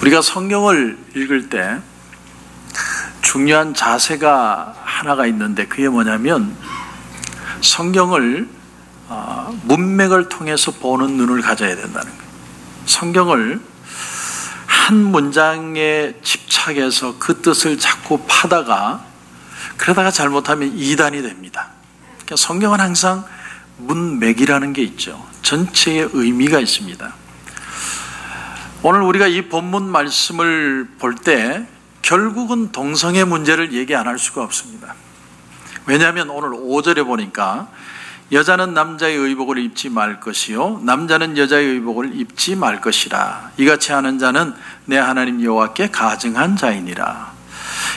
우리가 성경을 읽을 때 중요한 자세가 하나가 있는데 그게 뭐냐면 성경을 문맥을 통해서 보는 눈을 가져야 된다는 거예요. 성경을 한 문장에 집착해서 그 뜻을 자꾸 파다가 그러다가 잘못하면 이단이 됩니다. 그러니까 성경은 항상 문맥이라는 게 있죠. 전체의 의미가 있습니다. 오늘 우리가 이 본문 말씀을 볼 때 결국은 동성애 문제를 얘기 안 할 수가 없습니다. 왜냐하면 오늘 5절에 보니까 여자는 남자의 의복을 입지 말 것이요 남자는 여자의 의복을 입지 말 것이라. 이같이 하는 자는 내 하나님 여호와께 가증한 자이니라.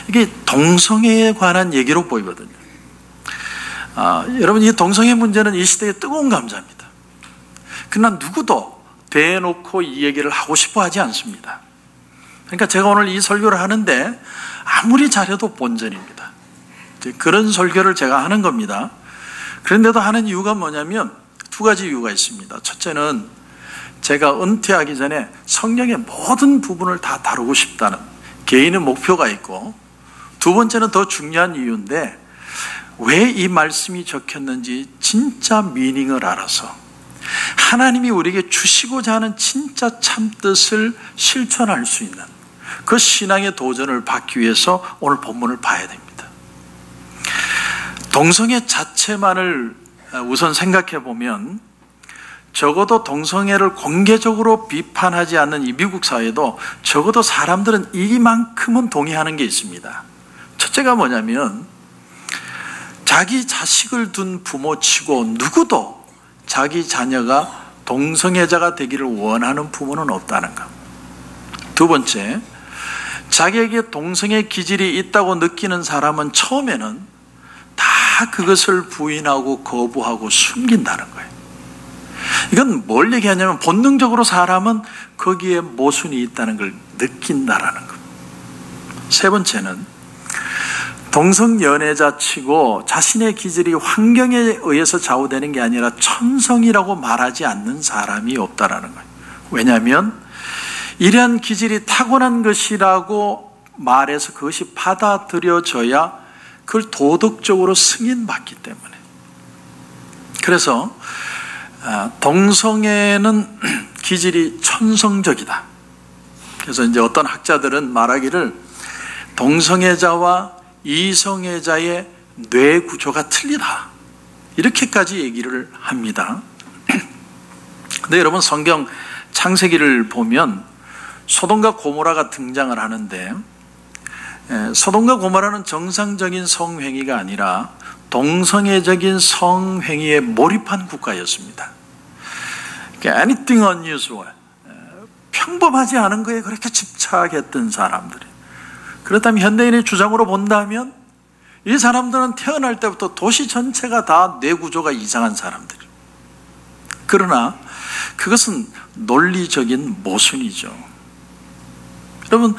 이게 동성애에 관한 얘기로 보이거든요. 여러분, 이 동성애 문제는 이 시대의 뜨거운 감자입니다. 그러나 누구도 대놓고 이 얘기를 하고 싶어 하지 않습니다. 그러니까 제가 오늘 이 설교를 하는데 아무리 잘해도 본전입니다. 그런 설교를 제가 하는 겁니다. 그런데도 하는 이유가 뭐냐면 두 가지 이유가 있습니다. 첫째는 제가 은퇴하기 전에 성경의 모든 부분을 다 다루고 싶다는 개인의 목표가 있고, 두 번째는 더 중요한 이유인데 왜 이 말씀이 적혔는지 진짜 미닝을 알아서 하나님이 우리에게 주시고자 하는 진짜 참뜻을 실천할 수 있는 그 신앙의 도전을 받기 위해서 오늘 본문을 봐야 됩니다. 동성애 자체만을 우선 생각해 보면 적어도 동성애를 공개적으로 비판하지 않는 이 미국 사회도 적어도 사람들은 이만큼은 동의하는 게 있습니다. 첫째가 뭐냐면 자기 자식을 둔 부모치고 누구도 자기 자녀가 동성애자가 되기를 원하는 부모는 없다는 것. 두 번째, 자기에게 동성애 기질이 있다고 느끼는 사람은 처음에는 다 그것을 부인하고 거부하고 숨긴다는 거예요. 이건 뭘 얘기하냐면 본능적으로 사람은 거기에 모순이 있다는 걸 느낀다라는 것. 세 번째는 동성연애자 치고 자신의 기질이 환경에 의해서 좌우되는 게 아니라 천성이라고 말하지 않는 사람이 없다라는 거예요. 왜냐하면 이러한 기질이 타고난 것이라고 말해서 그것이 받아들여져야 그걸 도덕적으로 승인받기 때문에. 그래서 동성애는 기질이 천성적이다. 그래서 이제 어떤 학자들은 말하기를 동성애자와 이성애자의 뇌 구조가 틀리다, 이렇게까지 얘기를 합니다. 근데 여러분, 성경 창세기를 보면 소돔과 고모라가 등장을 하는데 소돔과 고모라는 정상적인 성행위가 아니라 동성애적인 성행위에 몰입한 국가였습니다. Anything unusual, 평범하지 않은 거에 그렇게 집착했던 사람들이. 그렇다면 현대인의 주장으로 본다면 이 사람들은 태어날 때부터 도시 전체가 다 뇌구조가 이상한 사람들이에요. 그러나 그것은 논리적인 모순이죠. 여러분,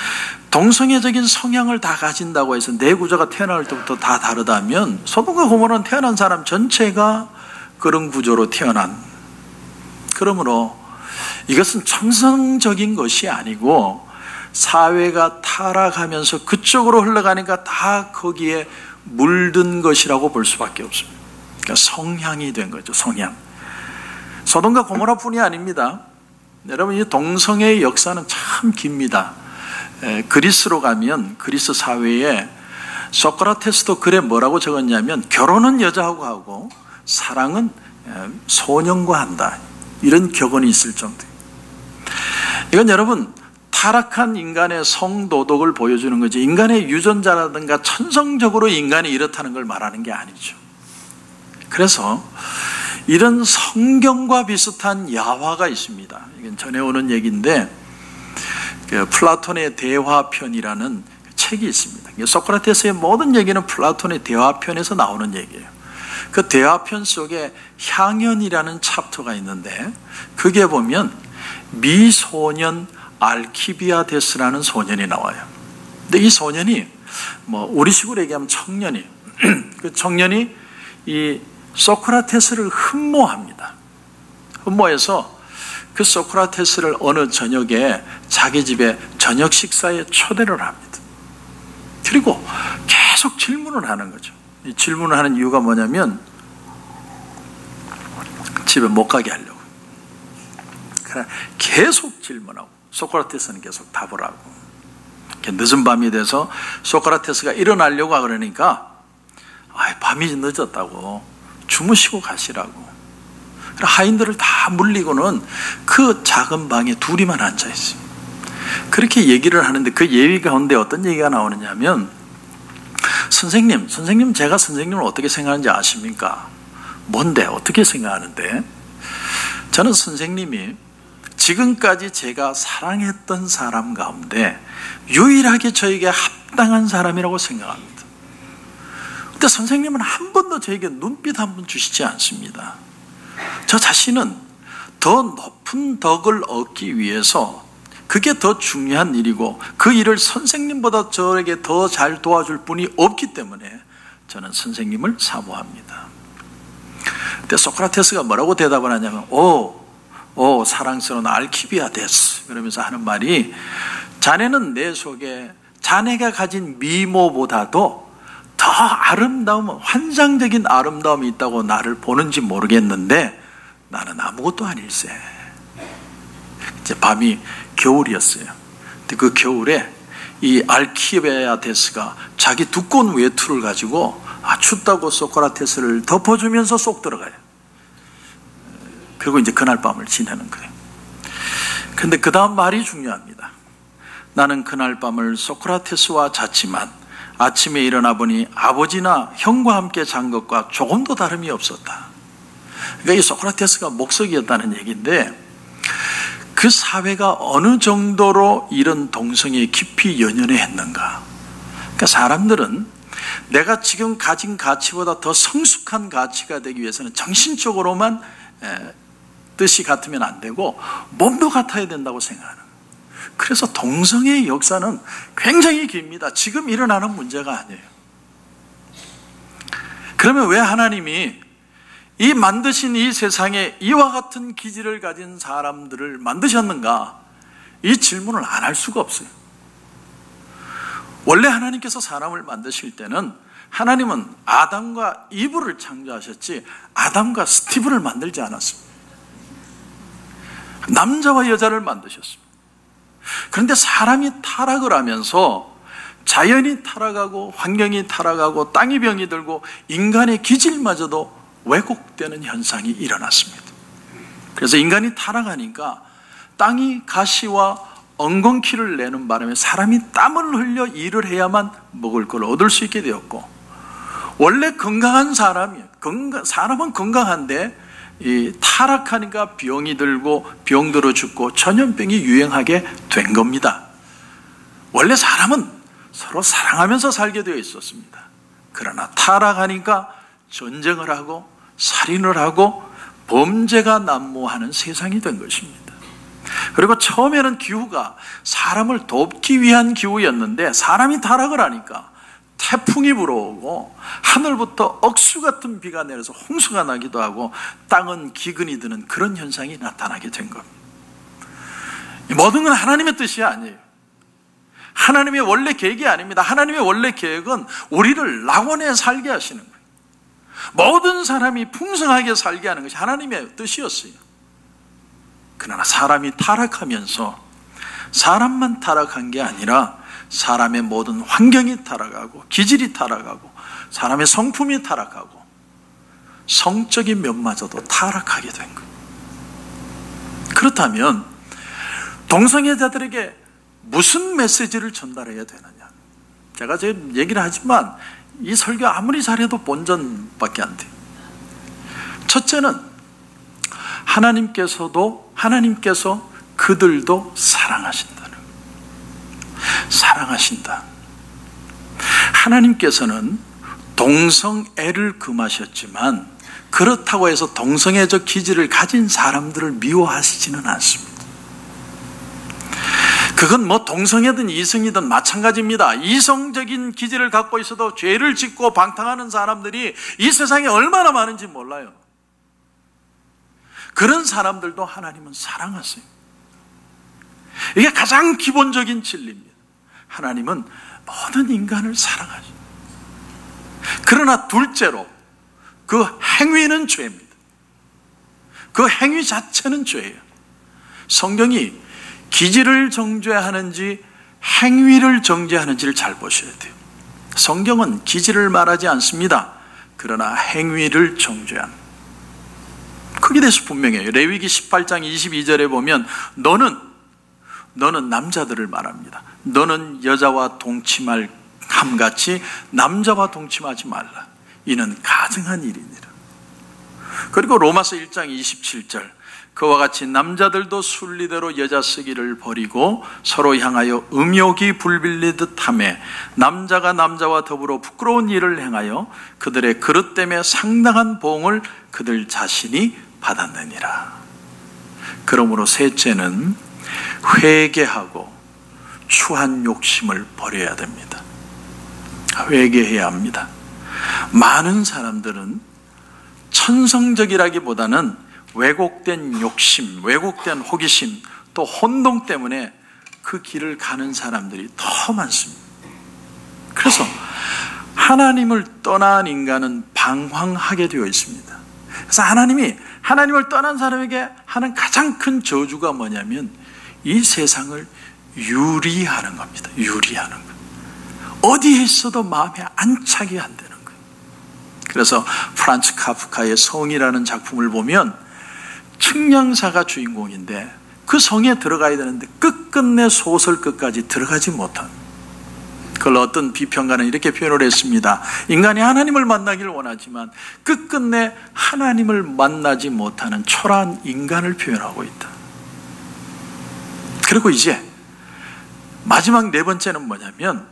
동성애적인 성향을 다 가진다고 해서 뇌구조가 태어날 때부터 다 다르다면 소돔과 고모라는 태어난 사람 전체가 그런 구조로 태어난, 그러므로 이것은 천성적인 것이 아니고 사회가 타락하면서 그쪽으로 흘러가니까 다 거기에 물든 것이라고 볼 수밖에 없습니다. 그러니까 성향이 된 거죠. 성향. 소돔과 고모라뿐이 아닙니다. 여러분, 이 동성애의 역사는 참 깁니다. 그리스로 가면 그리스 사회에 소크라테스도 글에 뭐라고 적었냐면 결혼은 여자하고 하고 사랑은 소년과 한다, 이런 격언이 있을 정도예요. 이건 여러분 타락한 인간의 성도덕을 보여주는 거지, 인간의 유전자라든가 천성적으로 인간이 이렇다는 걸 말하는 게 아니죠. 그래서 이런 성경과 비슷한 야화가 있습니다. 이건 전해오는 얘기인데 플라톤의 대화편이라는 책이 있습니다. 소크라테스의 모든 얘기는 플라톤의 대화편에서 나오는 얘기예요. 그 대화편 속에 향연이라는 챕터가 있는데 그게 보면 미소년 알키비아데스라는 소년이 나와요. 근데 이 소년이 우리식으로 얘기하면 청년이 그 청년이 이 소크라테스를 흠모합니다. 흠모해서 그 소크라테스를 어느 저녁에 자기 집에 저녁 식사에 초대를 합니다. 그리고 계속 질문을 하는 거죠. 이 질문을 하는 이유가 뭐냐면 집에 못 가게 하려고. 그래 계속 질문하고 소크라테스는 계속 답을 하고. 늦은 밤이 돼서 소크라테스가 일어나려고 그러니까 밤이 늦었다고 주무시고 가시라고. 하인들을 다 물리고는 그 작은 방에 둘이만 앉아 있어요. 그렇게 얘기를 하는데 그 예의 가운데 어떤 얘기가 나오느냐면 선생님 제가 선생님을 어떻게 생각하는지 아십니까? 뭔데? 어떻게 생각하는데? 저는 선생님이 지금까지 제가 사랑했던 사람 가운데 유일하게 저에게 합당한 사람이라고 생각합니다. 근데 선생님은 한 번도 저에게 눈빛 한 번 주시지 않습니다. 저 자신은 더 높은 덕을 얻기 위해서 그게 더 중요한 일이고 그 일을 선생님보다 저에게 더 잘 도와줄 분이 없기 때문에 저는 선생님을 사모합니다. 근데 소크라테스가 뭐라고 대답을 하냐면 오 사랑스러운 알키비아데스 그러면서 하는 말이 자네는 내 속에 자네가 가진 미모보다도 더 아름다움, 환상적인 아름다움이 있다고 나를 보는지 모르겠는데 나는 아무것도 아닐세. 이제 밤이 겨울이었어요. 근데 그 겨울에 이 알키비아데스가 자기 두꺼운 외투를 가지고 춥다고 소크라테스를 덮어주면서 쏙 들어가요. 그리고 이제 그날 밤을 지내는 거예요. 근데 그 다음 말이 중요합니다. 나는 그날 밤을 소크라테스와 잤지만 아침에 일어나 보니 아버지나 형과 함께 잔 것과 조금도 다름이 없었다. 그러니까 이 소크라테스가 목석이었다는 얘기인데 그 사회가 어느 정도로 이런 동성애에 깊이 연연했는가. 그러니까 사람들은 내가 지금 가진 가치보다 더 성숙한 가치가 되기 위해서는 정신적으로만 뜻이 같으면 안 되고 몸도 같아야 된다고 생각하는. 그래서 동성애의 역사는 굉장히 깁니다. 지금 일어나는 문제가 아니에요. 그러면 왜 하나님이 이 만드신 이 세상에 이와 같은 기질을 가진 사람들을 만드셨는가? 이 질문을 안 할 수가 없어요. 원래 하나님께서 사람을 만드실 때는 하나님은 아담과 이브를 창조하셨지 아담과 스티브를 만들지 않았습니다. 남자와 여자를 만드셨습니다. 그런데 사람이 타락을 하면서 자연이 타락하고 환경이 타락하고 땅이 병이 들고 인간의 기질마저도 왜곡되는 현상이 일어났습니다. 그래서 인간이 타락하니까 땅이 가시와 엉겅퀴를 내는 바람에 사람이 땀을 흘려 일을 해야만 먹을 걸 얻을 수 있게 되었고 원래 건강한 사람은 건강한데 이 타락하니까 병이 들고 병 들어 죽고 전염병이 유행하게 된 겁니다. 원래 사람은 서로 사랑하면서 살게 되어 있었습니다. 그러나 타락하니까 전쟁을 하고 살인을 하고 범죄가 난무하는 세상이 된 것입니다. 그리고 처음에는 기후가 사람을 돕기 위한 기후였는데 사람이 타락을 하니까 태풍이 불어오고 하늘부터 억수 같은 비가 내려서 홍수가 나기도 하고 땅은 기근이 드는 그런 현상이 나타나게 된 겁니다. 모든 건 하나님의 뜻이 아니에요. 하나님의 원래 계획이 아닙니다. 하나님의 원래 계획은 우리를 낙원에 살게 하시는 거예요. 모든 사람이 풍성하게 살게 하는 것이 하나님의 뜻이었어요. 그러나 사람이 타락하면서 사람만 타락한 게 아니라 사람의 모든 환경이 타락하고 기질이 타락하고 사람의 성품이 타락하고 성적인 면마저도 타락하게 된 거예요. 그렇다면 동성애자들에게 무슨 메시지를 전달해야 되느냐? 제가 지금 얘기를 하지만 이 설교 아무리 잘해도 본전밖에 안 돼요. 첫째는 하나님께서 그들도 사랑하신다는 거예요. 사랑하신다. 하나님께서는 동성애를 금하셨지만 그렇다고 해서 동성애적 기질을 가진 사람들을 미워하시지는 않습니다. 그건 동성애든 이성이든 마찬가지입니다. 이성적인 기질을 갖고 있어도 죄를 짓고 방탕하는 사람들이 이 세상에 얼마나 많은지 몰라요. 그런 사람들도 하나님은 사랑하세요. 이게 가장 기본적인 진리입니다. 하나님은 모든 인간을 사랑하죠. 그러나 둘째로 그 행위는 죄입니다. 그 행위 자체는 죄예요. 성경이 기질을 정죄하는지 행위를 정죄하는지를 잘 보셔야 돼요. 성경은 기질을 말하지 않습니다. 그러나 행위를 정죄하는, 거기에 대해서 분명해요. 레위기 18장 22절에 보면 너는 남자들을 말합니다. 너는 여자와 동침할 함같이 남자와 동침하지 말라. 이는 가증한 일이니라. 그리고 로마서 1장 27절, 그와 같이 남자들도 순리대로 여자 쓰기를 버리고 서로 향하여 음욕이 불빌리듯 하며 남자가 남자와 더불어 부끄러운 일을 행하여 그들의 그릇 때문에 상당한 보응을 그들 자신이 받았느니라. 그러므로 셋째는 회개하고 추한 욕심을 버려야 됩니다. 회개해야 합니다. 많은 사람들은 천성적이라기보다는 왜곡된 욕심, 왜곡된 호기심, 또 혼동 때문에 그 길을 가는 사람들이 더 많습니다. 그래서 하나님을 떠난 인간은 방황하게 되어 있습니다. 그래서 하나님을 떠난 사람에게 하는 가장 큰 저주가 뭐냐면 이 세상을 유리하는 겁니다. 유리하는 것. 어디에 있어도 마음에 안착이 안 되는 거예요. 그래서 프란츠 카프카의 성이라는 작품을 보면 측량사가 주인공인데 그 성에 들어가야 되는데 끝끝내 소설 끝까지 들어가지 못한, 그걸 어떤 비평가는 이렇게 표현을 했습니다. 인간이 하나님을 만나기를 원하지만 끝끝내 하나님을 만나지 못하는 초라한 인간을 표현하고 있다. 그리고 이제 마지막 네 번째는 뭐냐면,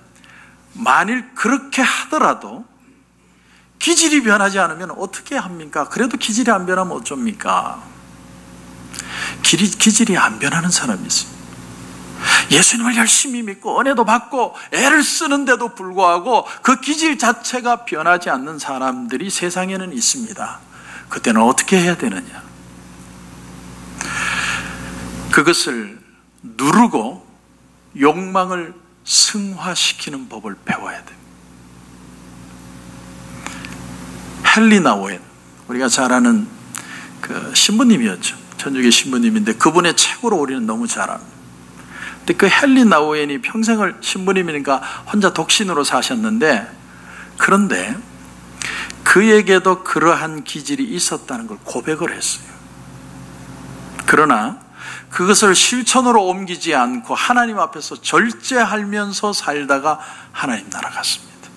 만일 그렇게 하더라도 기질이 변하지 않으면 어떻게 합니까? 그래도 기질이 안 변하면 어쩝니까? 기질이 안 변하는 사람이 있어요. 예수님을 열심히 믿고 은혜도 받고 애를 쓰는데도 불구하고 그 기질 자체가 변하지 않는 사람들이 세상에는 있습니다. 그때는 어떻게 해야 되느냐? 그것을 누르고 욕망을 승화시키는 법을 배워야 돼요. 헨리 나우엔, 우리가 잘 아는 그 신부님이었죠. 천주교 신부님인데 그분의 책으로 우리는 너무 잘 압니다. 근데 그 헨리 나우엔이 평생을 신부님이니까 혼자 독신으로 사셨는데, 그런데 그에게도 그러한 기질이 있었다는 걸 고백을 했어요. 그러나 그것을 실천으로 옮기지 않고 하나님 앞에서 절제하면서 살다가 하나님 나라 갔습니다.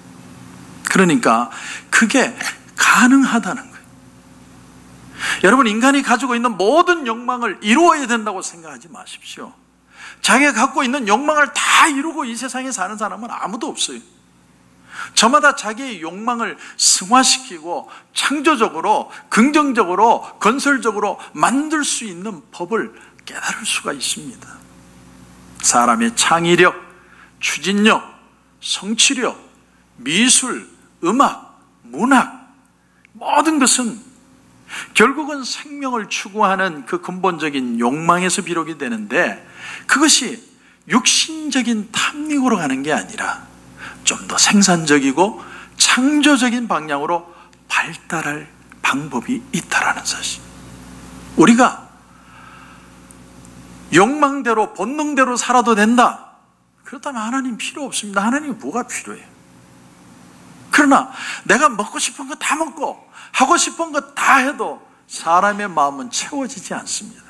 그러니까 그게 가능하다는 거예요. 여러분, 인간이 가지고 있는 모든 욕망을 이루어야 된다고 생각하지 마십시오. 자기가 갖고 있는 욕망을 다 이루고 이 세상에 사는 사람은 아무도 없어요. 저마다 자기의 욕망을 승화시키고 창조적으로, 긍정적으로, 건설적으로 만들 수 있는 법을 깨달을 수가 있습니다. 사람의 창의력, 추진력, 성취력, 미술, 음악, 문학, 모든 것은 결국은 생명을 추구하는 그 근본적인 욕망에서 비롯이 되는데, 그것이 육신적인 탐닉으로 가는 게 아니라 좀 더 생산적이고 창조적인 방향으로 발달할 방법이 있다라는 사실. 우리가 욕망대로, 본능대로 살아도 된다, 그렇다면 하나님 필요 없습니다. 하나님이 뭐가 필요해요? 그러나 내가 먹고 싶은 거 다 먹고 하고 싶은 거 다 해도 사람의 마음은 채워지지 않습니다.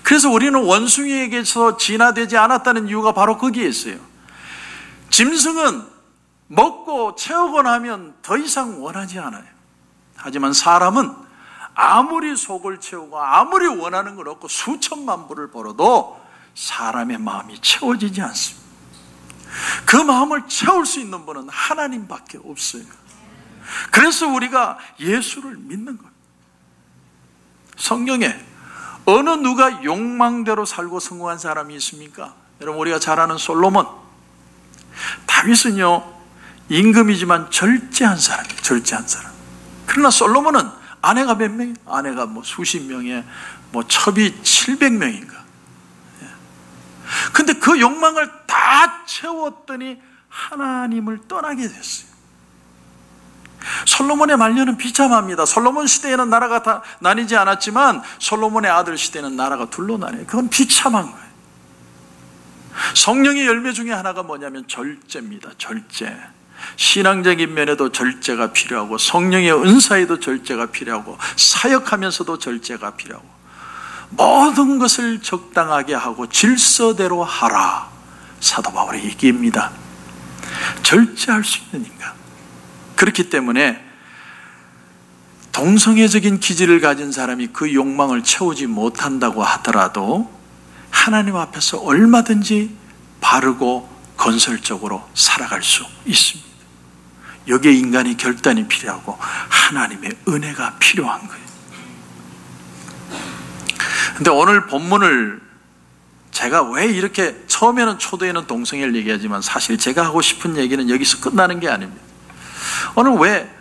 그래서 우리는 원숭이에게서 진화되지 않았다는 이유가 바로 거기에 있어요. 짐승은 먹고 채우고 나면 더 이상 원하지 않아요. 하지만 사람은 아무리 속을 채우고 아무리 원하는 걸 얻고 수천만 불을 벌어도 사람의 마음이 채워지지 않습니다. 그 마음을 채울 수 있는 분은 하나님밖에 없어요. 그래서 우리가 예수를 믿는 거예요. 성경에 어느 누가 욕망대로 살고 성공한 사람이 있습니까? 여러분, 우리가 잘 아는 솔로몬. 다윗은요, 임금이지만 절제한 사람이에요. 절제한 사람. 그러나 솔로몬은 아내가 몇 명이? 아내가 뭐 수십 명에 뭐 첩이 700명인가. 근데 그 욕망을 다 채웠더니 하나님을 떠나게 됐어요. 솔로몬의 말년은 비참합니다. 솔로몬 시대에는 나라가 다 나뉘지 않았지만 솔로몬의 아들 시대는 나라가 둘로 나뉘어요. 그건 비참한 거예요. 성령의 열매 중에 하나가 뭐냐면 절제입니다. 절제. 신앙적인 면에도 절제가 필요하고 성령의 은사에도 절제가 필요하고 사역하면서도 절제가 필요하고 모든 것을 적당하게 하고 질서대로 하라. 사도 바울의 얘기입니다. 절제할 수 있는 인간. 그렇기 때문에 동성애적인 기질을 가진 사람이 그 욕망을 채우지 못한다고 하더라도 하나님 앞에서 얼마든지 바르고 건설적으로 살아갈 수 있습니다. 여기에 인간의 결단이 필요하고 하나님의 은혜가 필요한 거예요. 근데 오늘 본문을 제가 왜 이렇게 처음에는 초대에는 동성애를 얘기하지만 사실 제가 하고 싶은 얘기는 여기서 끝나는 게 아닙니다. 오늘 왜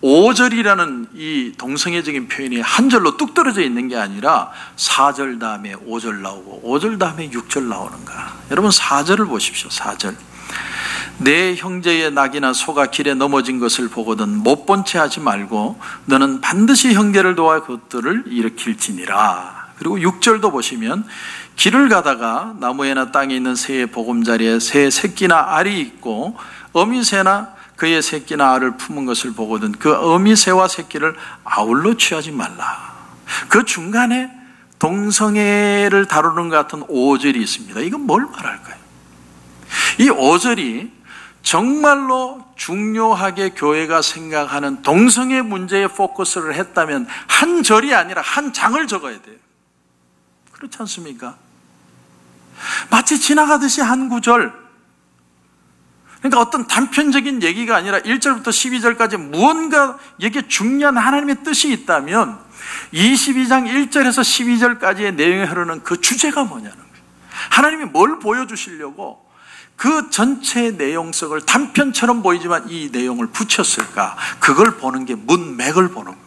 5절이라는 이 동성애적인 표현이 한 절로 뚝 떨어져 있는 게 아니라 4절 다음에 5절 나오고 5절 다음에 6절 나오는가? 여러분 4절을 보십시오. 4절. 내 형제의 낙이나 소가 길에 넘어진 것을 보거든 못 본 채 하지 말고 너는 반드시 형제를 도와 그것들을 일으킬지니라. 그리고 6절도 보시면 길을 가다가 나무에나 땅에 있는 새의 보금자리에 새 새끼나 알이 있고 어미새나 그의 새끼나 알을 품은 것을 보거든 그 어미새와 새끼를 아울러 취하지 말라. 그 중간에 동성애를 다루는 것 같은 5절이 있습니다. 이건 뭘 말할까요? 이 5절이 정말로 중요하게 교회가 생각하는 동성애 문제에 포커스를 했다면 한 절이 아니라 한 장을 적어야 돼요. 그렇지 않습니까? 마치 지나가듯이 한 구절. 그러니까 어떤 단편적인 얘기가 아니라 1절부터 12절까지 무언가 여기에 중요한 하나님의 뜻이 있다면 22장 1절에서 12절까지의 내용에 흐르는 그 주제가 뭐냐는 거예요. 하나님이 뭘 보여주시려고 그 전체 내용 속을 단편처럼 보이지만 이 내용을 붙였을까? 그걸 보는 게 문맥을 보는 거예요.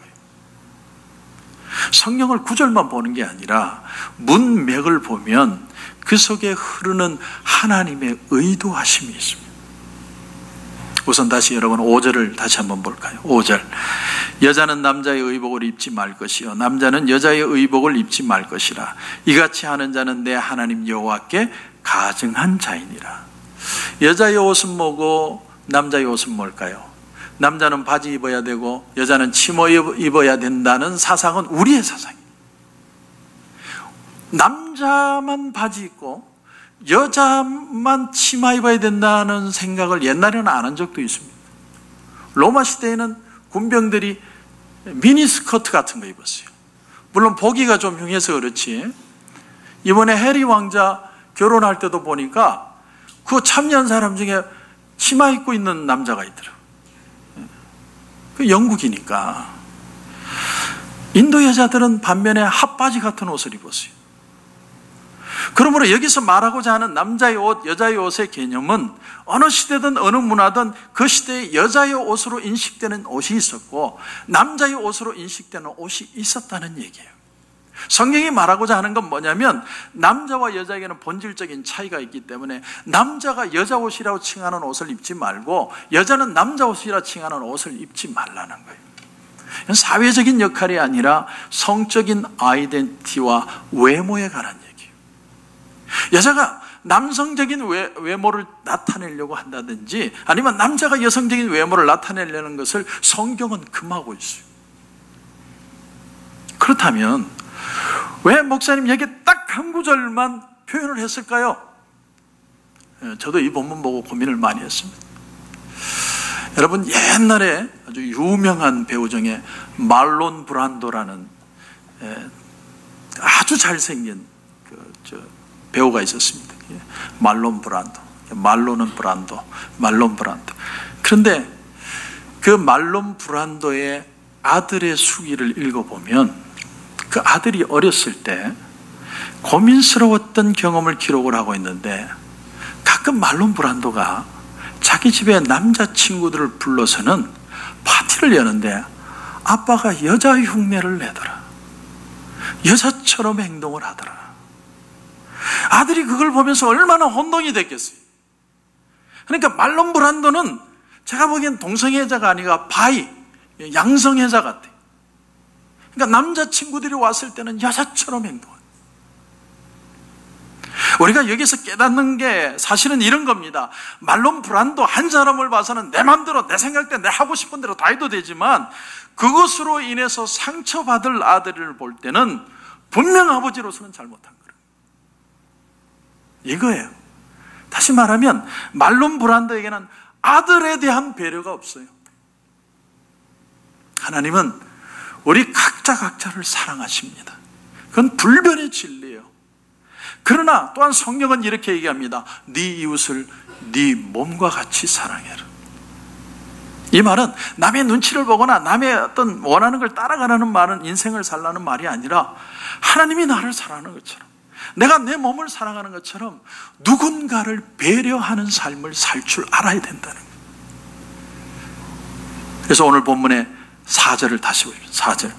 성경을 구절만 보는 게 아니라 문맥을 보면 그 속에 흐르는 하나님의 의도하심이 있습니다. 우선 다시 여러분 5절을 다시 한번 볼까요? 5절. 여자는 남자의 의복을 입지 말 것이요 남자는 여자의 의복을 입지 말 것이라. 이같이 하는 자는 내 하나님 여호와께 가증한 자이니라. 여자의 옷은 뭐고 남자의 옷은 뭘까요? 남자는 바지 입어야 되고 여자는 치마 입어야 된다는 사상은 우리의 사상이에요. 남자만 바지 입고 여자만 치마 입어야 된다는 생각을 옛날에는 안 한 적도 있습니다. 로마 시대에는 군병들이 미니스커트 같은 거 입었어요. 물론 보기가 좀 흉해서 그렇지 이번에 해리 왕자 결혼할 때도 보니까 그 참여한 사람 중에 치마 입고 있는 남자가 있더라고요. 그 영국이니까. 인도 여자들은 반면에 핫바지 같은 옷을 입었어요. 그러므로 여기서 말하고자 하는 남자의 옷, 여자의 옷의 개념은 어느 시대든 어느 문화든 그 시대에 여자의 옷으로 인식되는 옷이 있었고 남자의 옷으로 인식되는 옷이 있었다는 얘기예요. 성경이 말하고자 하는 건 뭐냐면 남자와 여자에게는 본질적인 차이가 있기 때문에 남자가 여자 옷이라고 칭하는 옷을 입지 말고 여자는 남자 옷이라고 칭하는 옷을 입지 말라는 거예요. 사회적인 역할이 아니라 성적인 아이덴티티와 외모에 관한 얘기예요. 여자가 남성적인 외모를 나타내려고 한다든지 아니면 남자가 여성적인 외모를 나타내려는 것을 성경은 금하고 있어요. 그렇다면 왜 목사님 여기 딱 한 구절만 표현을 했을까요? 저도 이 본문 보고 고민을 많이 했습니다. 여러분 옛날에 아주 유명한 배우 중에 말론 브란도라는 아주 잘생긴 배우가 있었습니다. 말론 브란도. 말론은 브란도. 말론 브란도. 그런데 그 말론 브란도의 아들의 수기를 읽어보면 그 아들이 어렸을 때 고민스러웠던 경험을 기록을 하고 있는데 가끔 말론 브란도가 자기 집에 남자친구들을 불러서는 파티를 여는데 아빠가 여자 흉내를 내더라. 여자처럼 행동을 하더라. 아들이 그걸 보면서 얼마나 혼동이 됐겠어요. 그러니까 말론 브란도는 제가 보기엔 동성애자가 아니라 바이, 양성애자 같아요. 그러니까 남자친구들이 왔을 때는 여자처럼 행동해요. 우리가 여기서 깨닫는 게 사실은 이런 겁니다. 말론 브란도 한 사람을 봐서는 내 마음대로 내 생각대로 내 하고 싶은 대로 다 해도 되지만 그것으로 인해서 상처받을 아들을 볼 때는 분명 아버지로서는 잘못한 거예요. 이거예요. 다시 말하면 말론 브란도에게는 아들에 대한 배려가 없어요. 하나님은 우리 각자를 사랑하십니다. 그건 불변의 진리예요. 그러나 또한 성경은 이렇게 얘기합니다. 네 이웃을 네 몸과 같이 사랑해라. 이 말은 남의 눈치를 보거나 남의 어떤 원하는 걸 따라가라는 말은 인생을 살라는 말이 아니라 하나님이 나를 사랑하는 것처럼 내가 내 몸을 사랑하는 것처럼 누군가를 배려하는 삶을 살 줄 알아야 된다는 거예요. 그래서 오늘 본문의 4절을 다시 보십시오. 4절.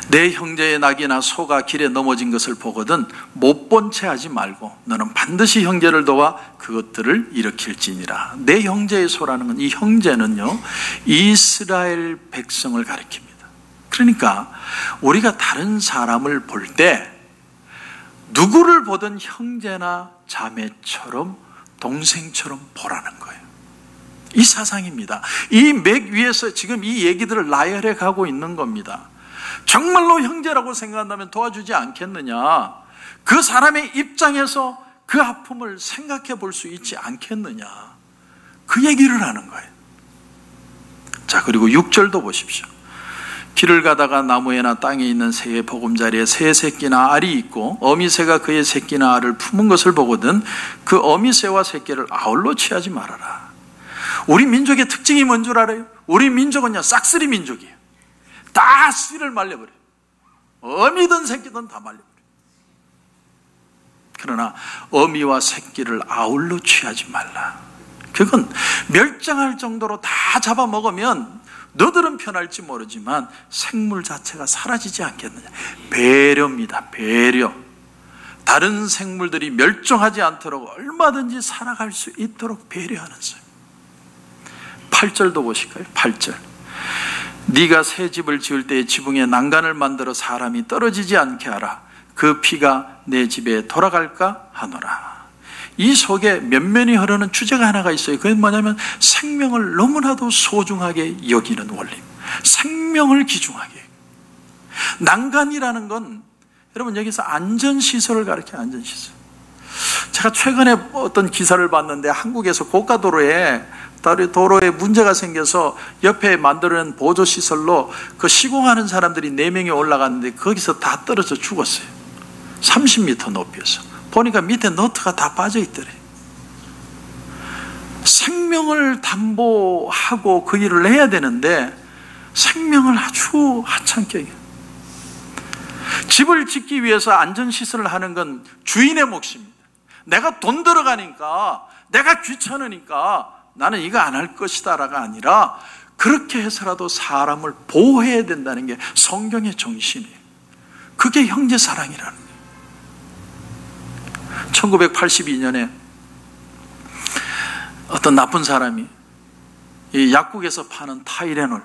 내 형제의 낙이나 소가 길에 넘어진 것을 보거든 못 본 채 하지 말고 너는 반드시 형제를 도와 그것들을 일으킬지니라. 내 형제의 소라는 건 이 형제는요 이스라엘 백성을 가리킵니다. 그러니까 우리가 다른 사람을 볼 때 누구를 보든 형제나 자매처럼 동생처럼 보라는 거예요. 이 사상입니다. 이 맥 위에서 지금 이 얘기들을 나열해 가고 있는 겁니다. 정말로 형제라고 생각한다면 도와주지 않겠느냐? 그 사람의 입장에서 그 아픔을 생각해 볼 수 있지 않겠느냐? 그 얘기를 하는 거예요. 자, 그리고 6절도 보십시오. 길을 가다가 나무에나 땅에 있는 새의 보금자리에 새 새끼나 알이 있고 어미새가 그의 새끼나 알을 품은 것을 보거든 그 어미새와 새끼를 아울러 취하지 말아라. 우리 민족의 특징이 뭔 줄 알아요? 우리 민족은요 싹쓸이 민족이에요. 다 씨를 말려버려요. 어미든 새끼든 다 말려버려요. 그러나 어미와 새끼를 아울러 취하지 말라. 그건 멸종할 정도로 다 잡아먹으면 너들은 편할지 모르지만 생물 자체가 사라지지 않겠느냐. 배려입니다. 배려. 다른 생물들이 멸종하지 않도록 얼마든지 살아갈 수 있도록 배려하는 삶. 8절도 보실까요? 8절. 네가 새 집을 지을 때에 지붕에 난간을 만들어 사람이 떨어지지 않게 하라. 그 피가 내 집에 돌아갈까 하노라. 이 속에 면면이 흐르는 주제가 하나가 있어요. 그게 뭐냐면 생명을 너무나도 소중하게 여기는 원리. 생명을 귀중하게. 난간이라는 건 여러분 여기서 안전시설을 가리켜요. 안전시설. 제가 최근에 어떤 기사를 봤는데 한국에서 고가도로에 문제가 생겨서 옆에 만들어낸 보조시설로 그 시공하는 사람들이 4명이 올라갔는데 거기서 다 떨어져 죽었어요. 30m 높이에서. 보니까 밑에 너트가 다 빠져 있더래. 생명을 담보하고 그 일을 해야 되는데 생명을 아주 하찮게 해요. 집을 짓기 위해서 안전시설을 하는 건 주인의 몫입니다. 내가 돈 들어가니까 내가 귀찮으니까 나는 이거 안 할 것이다라가 아니라 그렇게 해서라도 사람을 보호해야 된다는 게 성경의 정신이에요. 그게 형제사랑이라는 거예요. 1982년에 어떤 나쁜 사람이 이 약국에서 파는 타이레놀,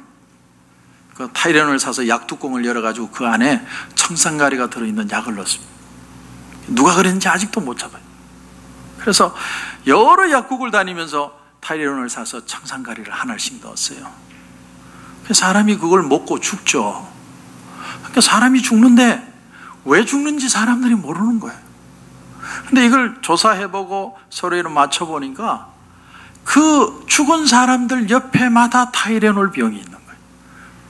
그 타이레놀을 사서 약뚜껑을 열어가지고 그 안에 청산가리가 들어있는 약을 넣었습니다. 누가 그랬는지 아직도 못 잡아요. 그래서 여러 약국을 다니면서 타이레놀을 사서 청산가리를 하나씩 넣었어요. 사람이 그걸 먹고 죽죠. 그러니까 사람이 죽는데 왜 죽는지 사람들이 모르는 거예요. 근데 이걸 조사해보고 서로를 맞춰보니까 그 죽은 사람들 옆에마다 타이레놀 병이 있는 거예요.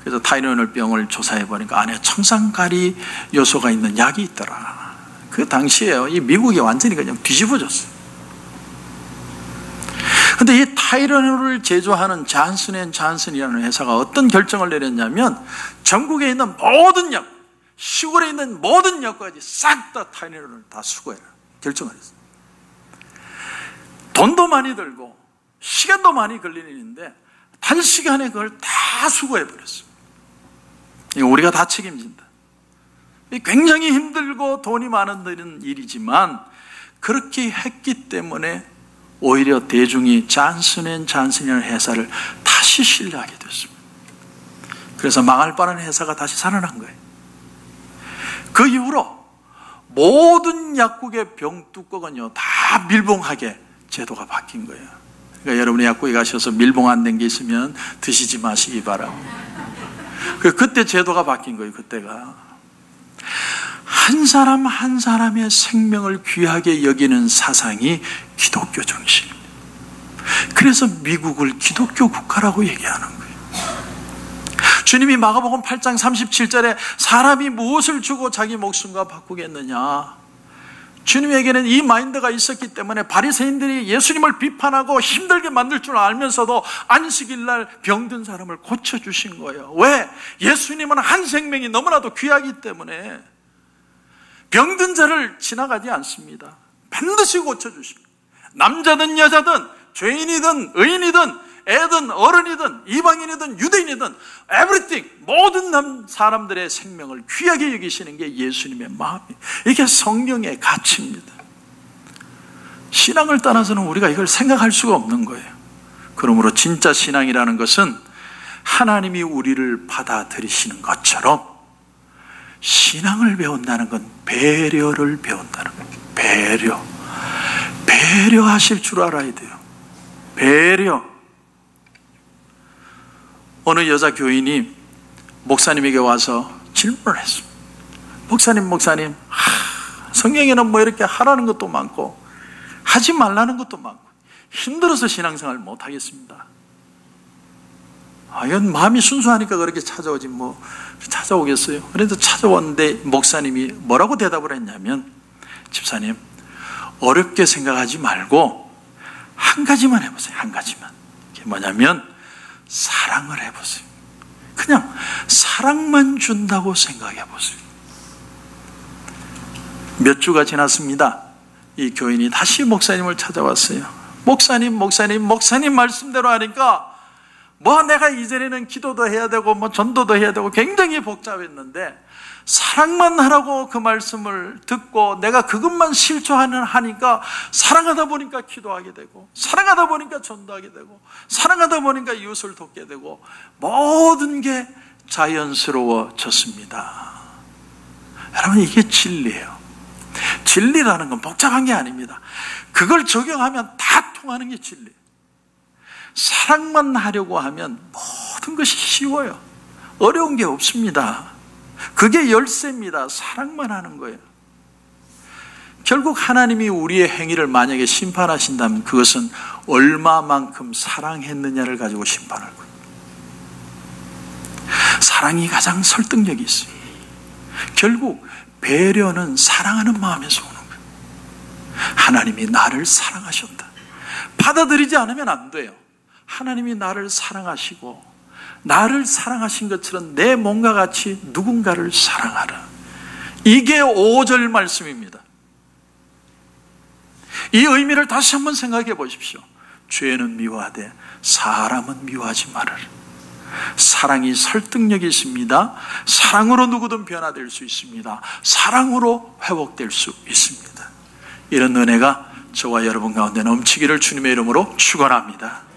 그래서 타이레놀 병을 조사해보니까 안에 청산가리 요소가 있는 약이 있더라. 그 당시에요. 이 미국이 완전히 그냥 뒤집어졌어요. 근데 이 타이레놀을 제조하는 잔슨이라는 회사가 어떤 결정을 내렸냐면 전국에 있는 모든 약, 시골에 있는 모든 약까지 싹 다 타이레놀을 다 수거해라 결정을 했어요. 돈도 많이 들고 시간도 많이 걸리는 일인데 단시간에 그걸 다 수고해버렸어요. 이거 우리가 다 책임진다. 굉장히 힘들고 돈이 많은 일이지만 그렇게 했기 때문에 오히려 대중이 잔슨이라는 회사를 다시 신뢰하게 됐습니다. 그래서 망할 뻔한 회사가 다시 살아난 거예요. 그 이후로 모든 약국의 병뚜껑은요 다 밀봉하게 제도가 바뀐 거예요. 그러니까 여러분이 약국에 가셔서 밀봉 안 된 게 있으면 드시지 마시기 바랍니다. 그때 제도가 바뀐 거예요. 그때가 한 사람 한 사람의 생명을 귀하게 여기는 사상이 기독교 정신입니다. 그래서 미국을 기독교 국가라고 얘기하는 거예요. 주님이 마가복음 8장 37절에 사람이 무엇을 주고 자기 목숨과 바꾸겠느냐, 주님에게는 이 마인드가 있었기 때문에 바리새인들이 예수님을 비판하고 힘들게 만들 줄 알면서도 안식일날 병든 사람을 고쳐주신 거예요. 왜? 예수님은 한 생명이 너무나도 귀하기 때문에 병든 자를 지나가지 않습니다. 반드시 고쳐주십니다. 남자든 여자든 죄인이든 의인이든 애든 어른이든 이방인이든 유대인이든 everything, 모든 사람들의 생명을 귀하게 여기시는 게 예수님의 마음이에요. 이게 성경의 가치입니다. 신앙을 떠나서는 우리가 이걸 생각할 수가 없는 거예요. 그러므로 진짜 신앙이라는 것은 하나님이 우리를 받아들이시는 것처럼 신앙을 배운다는 건 배려를 배운다는 거예요. 배려하실 줄 알아야 돼요. 배려. 어느 여자 교인이 목사님에게 와서 질문을 했습니다. 목사님, 성경에는 뭐 이렇게 하라는 것도 많고 하지 말라는 것도 많고 힘들어서 신앙생활 못 하겠습니다. 이건 마음이 순수하니까 그렇게 찾아오지 뭐 찾아오겠어요. 그래도 찾아왔는데 목사님이 뭐라고 대답을 했냐면, 집사님, 어렵게 생각하지 말고 한 가지만 해보세요. 한 가지만. 그게 뭐냐면 사랑을 해보세요. 그냥 사랑만 준다고 생각해보세요. 몇 주가 지났습니다. 이 교인이 다시 목사님을 찾아왔어요. 목사님 말씀대로 하니까 내가 이전에는 기도도 해야 되고 전도도 해야 되고 굉장히 복잡했는데 사랑만 하라고 그 말씀을 듣고 내가 그것만 하니까 사랑하다 보니까 기도하게 되고 사랑하다 보니까 전도하게 되고 사랑하다 보니까 이웃을 돕게 되고 모든 게 자연스러워졌습니다. 여러분, 이게 진리예요. 진리라는 건 복잡한 게 아닙니다. 그걸 적용하면 다 통하는 게 진리예요. 사랑만 하려고 하면 모든 것이 쉬워요. 어려운 게 없습니다. 그게 열쇠입니다. 사랑만 하는 거예요. 결국 하나님이 우리의 행위를 만약에 심판하신다면 그것은 얼마만큼 사랑했느냐를 가지고 심판할 거예요. 사랑이 가장 설득력이 있어요. 결국 배려는 사랑하는 마음에서 오는 거예요. 하나님이 나를 사랑하셨다. 받아들이지 않으면 안 돼요. 하나님이 나를 사랑하시고 나를 사랑하신 것처럼 내 몸과 같이 누군가를 사랑하라. 이게 5절 말씀입니다. 이 의미를 다시 한번 생각해 보십시오. 죄는 미워하되 사람은 미워하지 말아라. 사랑이 설득력이 있습니다. 사랑으로 누구든 변화될 수 있습니다. 사랑으로 회복될 수 있습니다. 이런 은혜가 저와 여러분 가운데 넘치기를 주님의 이름으로 축원합니다.